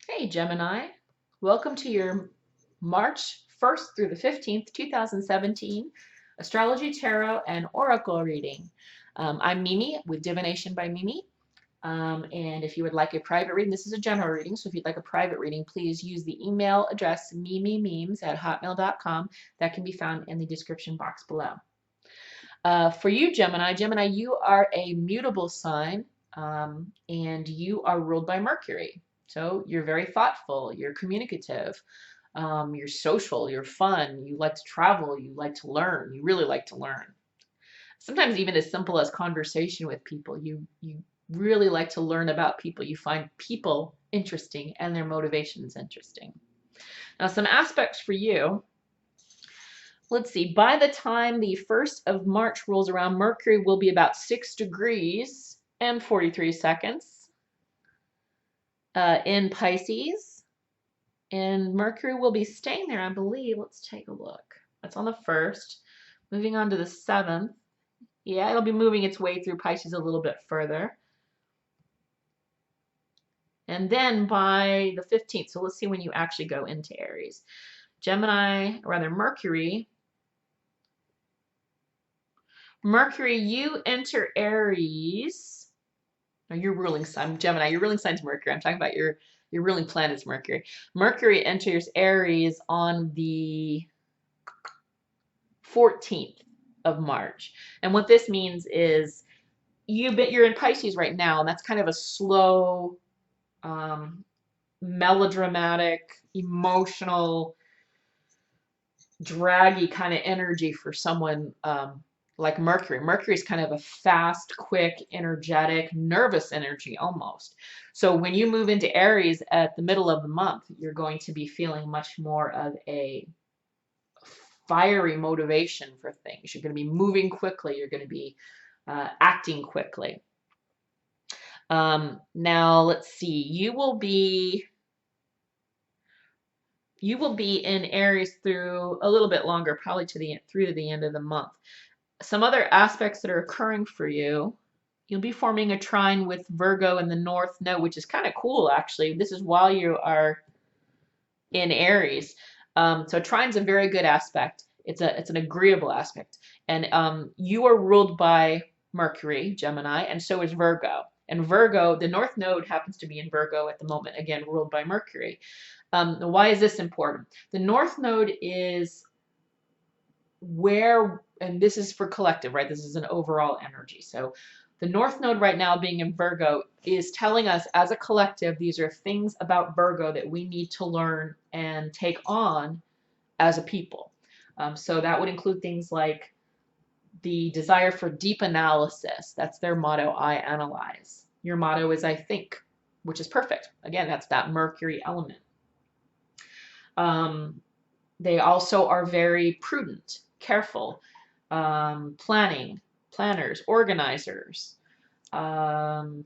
Hey Gemini, welcome to your March 1st through the 15th, 2017 Astrology, Tarot, and Oracle reading. I'm Mimi with Divination by Mimi. And if you would like a private reading, this is a general reading, so if you'd like a private reading, please use the email address mimimemes@hotmail.com. That can be found in the description box below. For you, Gemini, you are a mutable sign, and you are ruled by Mercury. So you're very thoughtful, you're communicative, you're social, you're fun, you like to travel, you like to learn, you really like to learn. Sometimes even as simple as conversation with people, you really like to learn about people. You find people interesting and their motivations interesting. Now, some aspects for you. Let's see, by the time the 1st of March rolls around, Mercury will be about 6 degrees and 43 seconds in Pisces. And Mercury will be staying there, I believe. Let's take a look. That's on the 1st. Moving on to the 7th. Yeah, it'll be moving its way through Pisces a little bit further. And then by the 15th, so let's see when you actually go into Aries. Mercury, you enter Aries. No, your ruling sign, Gemini, your ruling sign's Mercury. I'm talking about your ruling planet's Mercury. Mercury enters Aries on the 14th of March. And what this means is you're in Pisces right now, and that's kind of a slow, melodramatic, emotional, draggy kind of energy for someone like Mercury. Mercury is kind of a fast, quick, energetic, nervous energy almost. So when you move into Aries at the middle of the month, you're going to be feeling much more of a fiery motivation for things. You're going to be moving quickly. You're going to be acting quickly. Now let's see. You will be in Aries through a little bit longer, probably through the end of the month. Some other aspects that are occurring for you, you'll be forming a trine with Virgo in the North Node, which is kind of cool, actually. This is while you are in Aries. So trine's a very good aspect. It's an agreeable aspect. And you are ruled by Mercury, Gemini, and so is Virgo. And Virgo, the North Node happens to be in Virgo at the moment, again, ruled by Mercury. Why is this important? The North Node is where, and this is for collective, right? This is an overall energy. So the North Node right now being in Virgo is telling us as a collective, these are things about Virgo that we need to learn and take on as a people. So that would include things like the desire for deep analysis. That's their motto, I analyze. Your motto is I think, which is perfect. Again, that's that Mercury element. They also are very prudent, careful, planners, organizers, and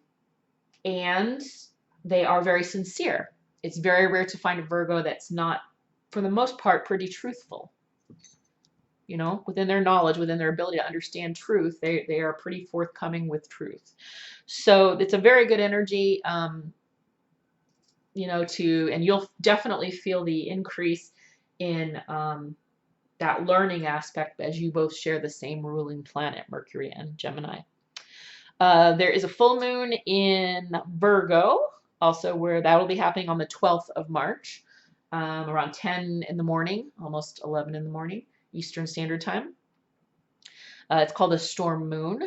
they are very sincere. It's very rare to find a Virgo that's not, for the most part, pretty truthful. You know, within their knowledge, within their ability to understand truth, they are pretty forthcoming with truth. So it's a very good energy, you know, and you'll definitely feel the increase in that learning aspect as you both share the same ruling planet, Mercury and Gemini. There is a full moon in Virgo, also where that will be happening on the 12th of March, around 10 in the morning, almost 11 in the morning, Eastern Standard Time. It's called a storm moon.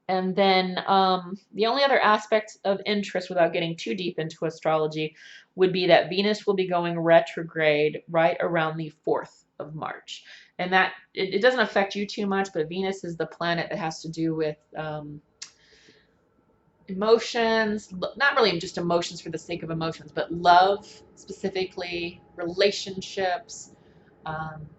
And then the only other aspect of interest, without getting too deep into astrology, would be that Venus will be going retrograde right around the 4th of March. And that it doesn't affect you too much, but Venus is the planet that has to do with emotions, not really just emotions for the sake of emotions, but love specifically, relationships,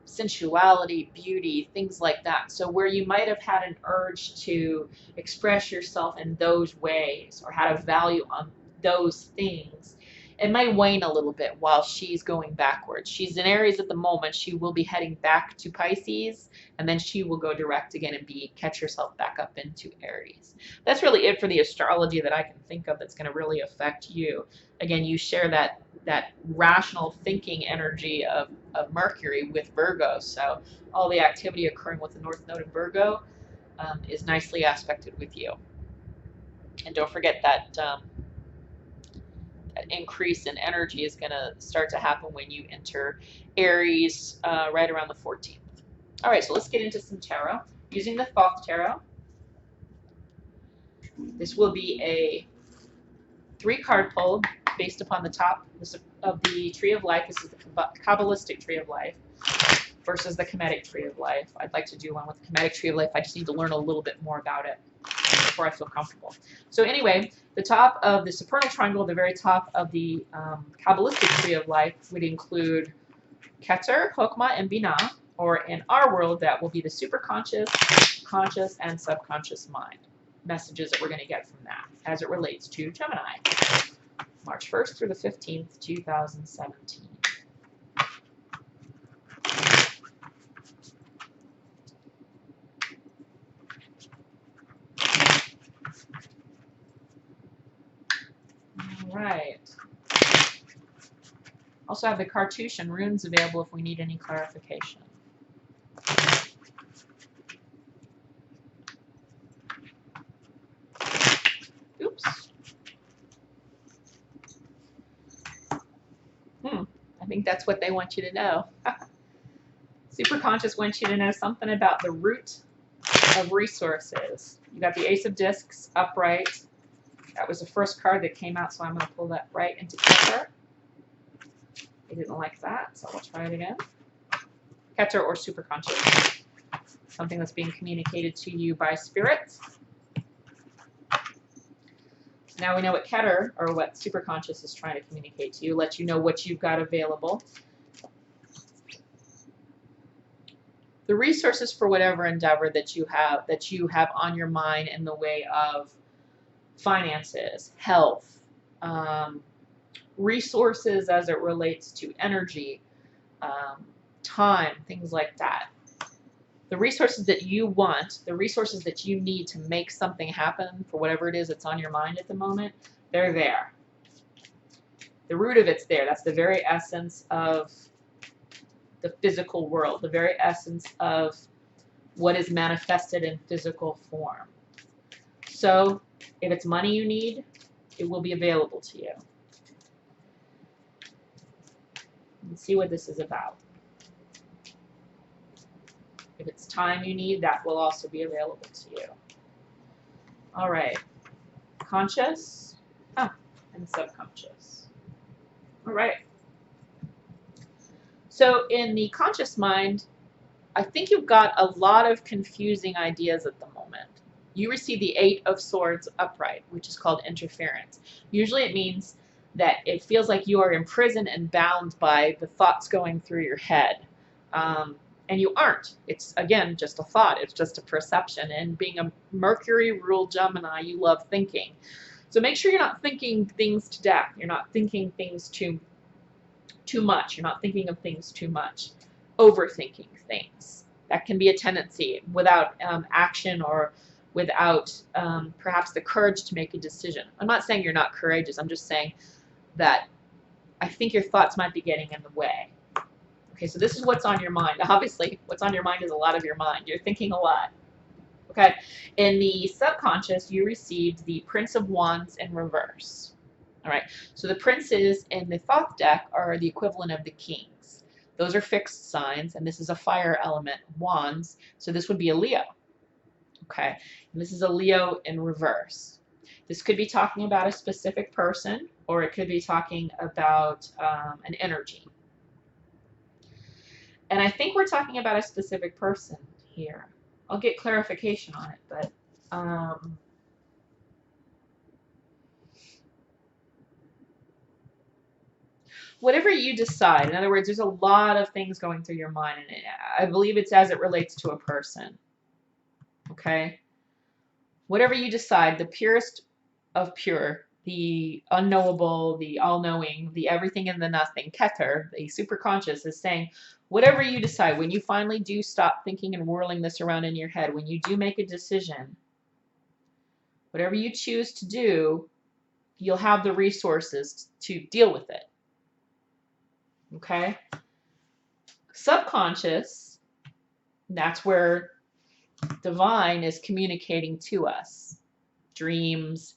sensuality, beauty, things like that. So where you might have had an urge to express yourself in those ways or had a value on those things, it might wane a little bit while she's going backwards. She's in Aries at the moment. She will be heading back to Pisces, and then she will go direct again and catch herself back up into Aries. That's really it for the astrology that I can think of that's going to really affect you. Again, you share that rational thinking energy of Mercury with Virgo, so all the activity occurring with the North Node in Virgo is nicely aspected with you. And don't forget that that increase in energy is going to start to happen when you enter Aries right around the 14th. All right, so let's get into some tarot. Using the Thoth Tarot, this will be a 3-card pull based upon the top of the Tree of Life. This is the Kabbalistic Tree of Life versus the Kemetic Tree of Life. I'd like to do one with the Kemetic Tree of Life. I just need to learn a little bit more about it before I feel comfortable. So anyway, the top of the supernal triangle, the very top of the Kabbalistic Tree of Life would include Keter, Chokmah, and Binah, or in our world, that will be the superconscious, conscious, and subconscious mind. Messages that we're going to get from that as it relates to Gemini. March 1st through the 15th, 2017. All right. Also have the Cartouche runes available if we need any clarification. Oops. I think that's what they want you to know. Superconscious wants you to know something about the root of resources. You got the Ace of Discs upright. That was the first card that came out, so I'm going to pull that right into Keter. I didn't like that, so we'll try it again. Keter or superconscious. Something that's being communicated to you by spirit. Now we know what Keter, or what superconscious, is trying to communicate to you. Let you know what you've got available. The resources for whatever endeavor that you have on your mind in the way of finances, health, resources as it relates to energy, time, things like that. The resources that you want, the resources that you need to make something happen for whatever it is that's on your mind at the moment, they're there. The root of it's there. That's the very essence of the physical world, the very essence of what is manifested in physical form. So if it's money you need, it will be available to you. Let's see what this is about. If it's time you need, that will also be available to you. All right. Conscious and subconscious. All right. So in the conscious mind, I think you've got a lot of confusing ideas at the moment. You receive the 8 of Swords upright, which is called interference. Usually it means that it feels like you are imprisoned and bound by the thoughts going through your head. And you aren't. It's, again, just a thought. It's just a perception. And being a Mercury-ruled Gemini, you love thinking. So make sure you're not thinking things to death. You're not thinking things too much. You're not thinking of things too much. Overthinking things. That can be a tendency without action or without perhaps the courage to make a decision. I'm not saying you're not courageous. I'm just saying that I think your thoughts might be getting in the way. Okay, so this is what's on your mind. Obviously, what's on your mind is a lot of your mind. You're thinking a lot. Okay, in the subconscious, you received the Prince of Wands in reverse. All right, so the princes in the Thoth deck are the equivalent of the kings. Those are fixed signs, and this is a fire element, wands, so this would be a Leo. Okay, and this is a Leo in reverse. This could be talking about a specific person, or it could be talking about an energy. And I think we're talking about a specific person here. I'll get clarification on it, but whatever you decide, in other words, there's a lot of things going through your mind, and I believe it's as it relates to a person. Okay? Whatever you decide, the purest of pure the unknowable, the all-knowing, the everything and the nothing, Keter, the superconscious, is saying, whatever you decide, when you finally do stop thinking and whirling this around in your head, when you do make a decision, whatever you choose to do, you'll have the resources to deal with it. Okay? Subconscious, that's where divine is communicating to us. Dreams,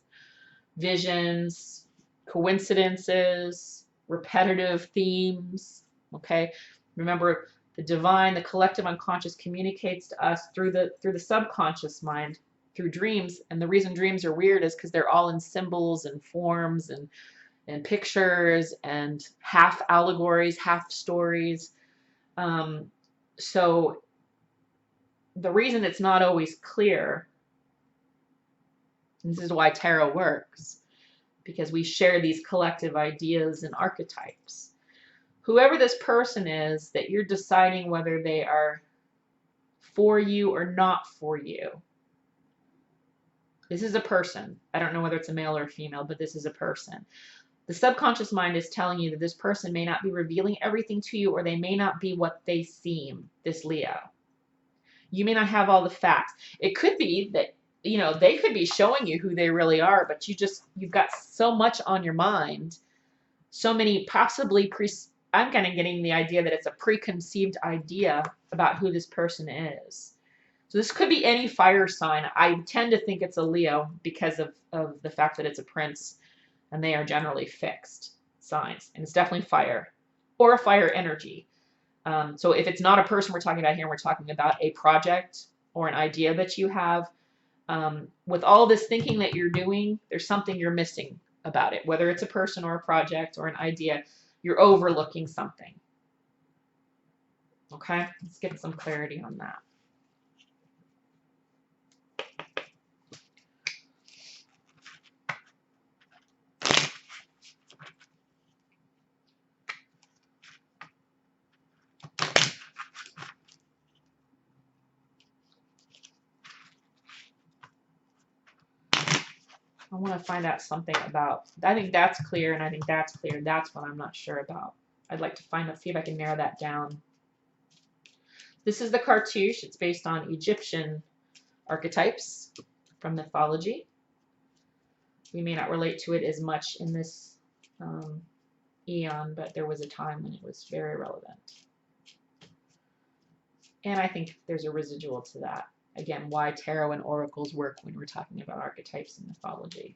visions, coincidences, repetitive themes. Okay? Remember, the divine, the collective unconscious communicates to us through the subconscious mind, through dreams. And the reason dreams are weird is because they're all in symbols and forms and pictures and half allegories, half stories. So the reason it's not always clear, and this is why tarot works, because we share these collective ideas and archetypes. Whoever this person is that you're deciding whether they are for you or not for you, this is a person. I don't know whether it's a male or a female, but this is a person. The subconscious mind is telling you that this person may not be revealing everything to you, or they may not be what they seem, this Leo. You may not have all the facts. It could be that, you know, they could be showing you who they really are, but you've got so much on your mind, so many possibly I'm kind of getting the idea that it's a preconceived idea about who this person is. So this could be any fire sign. I tend to think it's a Leo because of the fact that it's a prince, and they are generally fixed signs. And it's definitely fire, or a fire energy. So if it's not a person we're talking about here, we're talking about a project or an idea that you have. With all this thinking that you're doing, there's something you're missing about it. Whether it's a person or a project or an idea, you're overlooking something. Okay, let's get some clarity on that. I want to find out something about, I think that's clear, and I think that's clear. That's what I'm not sure about. I'd like to see if I can narrow that down. This is the cartouche. It's based on Egyptian archetypes from mythology. We may not relate to it as much in this eon, but there was a time when it was very relevant. And I think there's a residual to that. Again, why tarot and oracles work when we're talking about archetypes and mythology.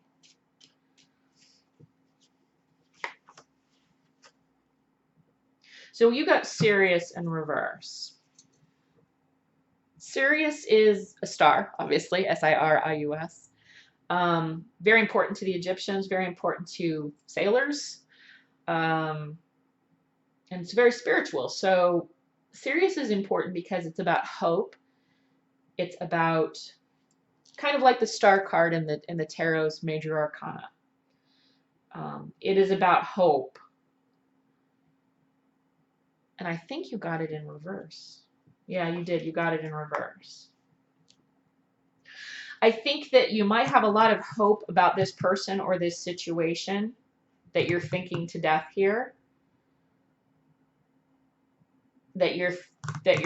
So you got Sirius in reverse. Sirius is a star, obviously, S-I-R-I-U-S. Very important to the Egyptians, very important to sailors. And it's very spiritual. So Sirius is important because it's about hope. It's about kind of like the star card in the tarot's major arcana. It is about hope. And I think you got it in reverse. Yeah, you did. You got it in reverse. I think that you might have a lot of hope about this person or this situation that you're thinking to death here. That you're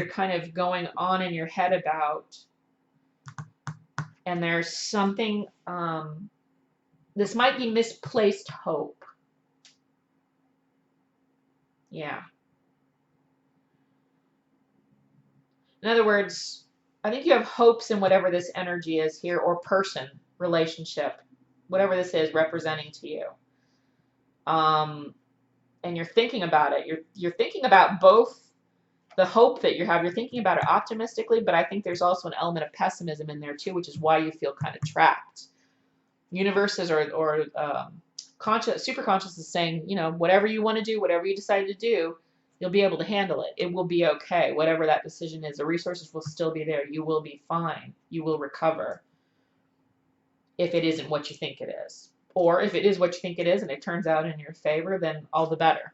kind of going on in your head about. And there's something, this might be misplaced hope. Yeah. In other words, I think you have hopes in whatever this energy is here, or person, relationship, whatever this is representing to you. And you're thinking about it. You're thinking about both the hope that you have. You're thinking about it optimistically, but I think there's also an element of pessimism in there too, which is why you feel kind of trapped. Universes or superconscious is saying, you know, whatever you want to do, whatever you decide to do, you'll be able to handle it. It will be okay. Whatever that decision is, the resources will still be there. You will be fine. You will recover if it isn't what you think it is. Or if it is what you think it is and it turns out in your favor, then all the better.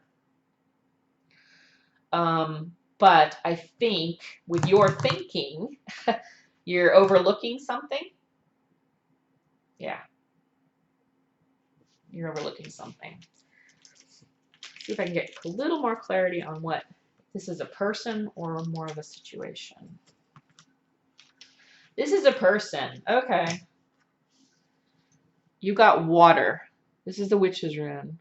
But I think with your thinking, you're overlooking something. Yeah. You're overlooking something. See if I can get a little more clarity on what this is, a person or more of a situation. This is a person. Okay. You got water. This is the witch's rune,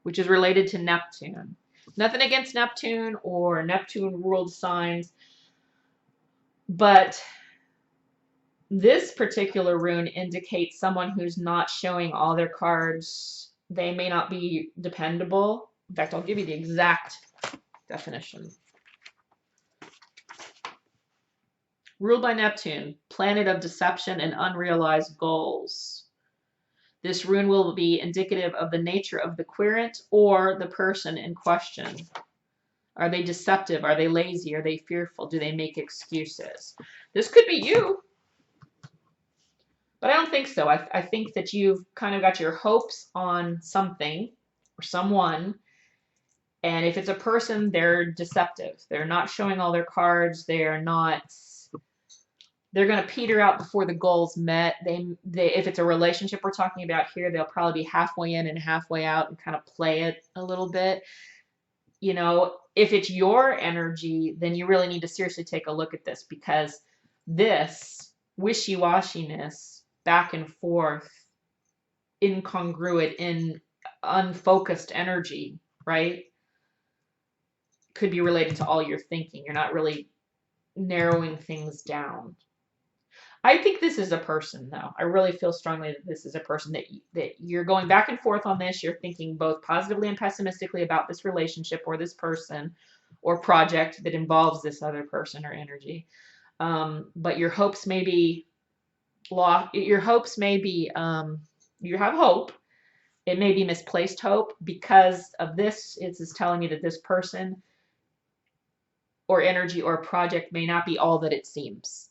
which is related to Neptune. Nothing against Neptune or Neptune ruled signs, but this particular rune indicates someone who's not showing all their cards. They may not be dependable. In fact, I'll give you the exact definition. Ruled by Neptune, planet of deception and unrealized goals. This rune will be indicative of the nature of the querent or the person in question. Are they deceptive? Are they lazy? Are they fearful? Do they make excuses? This could be you, but I don't think so. I think that you've kind of got your hopes on something or someone, and if it's a person, they're deceptive. They're not showing all their cards. They're going to peter out before the goal's met. If it's a relationship we're talking about here, they'll probably be halfway in and halfway out and kind of play it a little bit. You know, if it's your energy, then you really need to seriously take a look at this, because this wishy-washiness, back and forth, incongruent, unfocused energy, right, could be related to all your thinking. You're not really narrowing things down. I think this is a person, though. I really feel strongly that this is a person that you're going back and forth on this. You're thinking both positively and pessimistically about this relationship or this person or project that involves this other person or energy. But your hopes may be lost. Your hopes may be, you have hope. It may be misplaced hope because of this. It's telling you that this person or energy or project may not be all that it seems.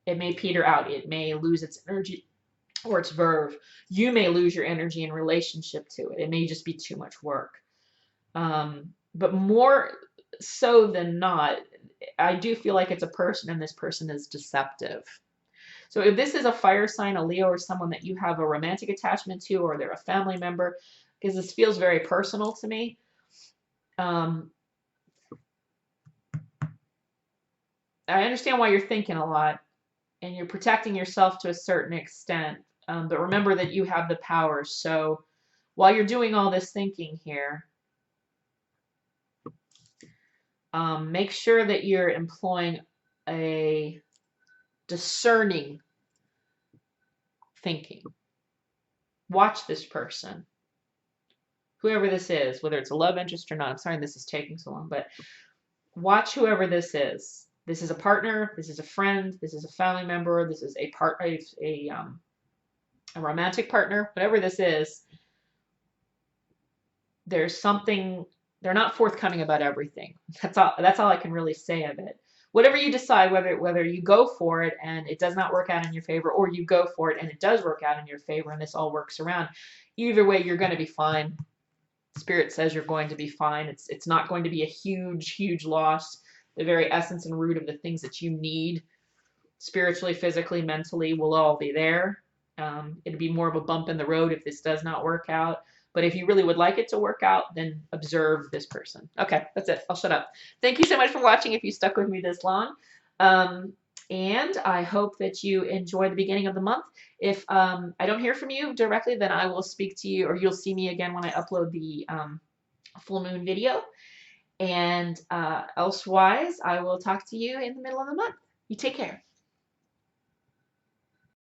It may peter out. It may lose its energy or its verve. You may lose your energy in relationship to it. It may just be too much work. But more so than not, I do feel like it's a person, and this person is deceptive. So if this is a fire sign, a Leo, or someone that you have a romantic attachment to, or they're a family member, because this feels very personal to me. I understand why you're thinking a lot, and you're protecting yourself to a certain extent. But remember that you have the power. So while you're doing all this thinking here, make sure that you're employing a discerning thinking. Watch this person, whoever this is, whether it's a love interest or not. I'm sorry this is taking so long, but watch whoever this is. This is a partner, this is a friend, this is a family member, this is a romantic partner, whatever this is. There's something, they're not forthcoming about everything. That's all I can really say of it. Whatever you decide, whether you go for it and it does not work out in your favor, or you go for it and it does work out in your favor and this all works around, either way you're going to be fine. Spirit says you're going to be fine. It's not going to be a huge loss. The very essence and root of the things that you need spiritually, physically, mentally will all be there. It'd be more of a bump in the road if this does not work out. But if you really would like it to work out, then observe this person. Okay, that's it. I'll shut up. Thank you so much for watching if you stuck with me this long. And I hope that you enjoy the beginning of the month. If I don't hear from you directly, then I will speak to you, or you'll see me again when I upload the full moon video. And elsewise, I will talk to you in the middle of the month. You take care.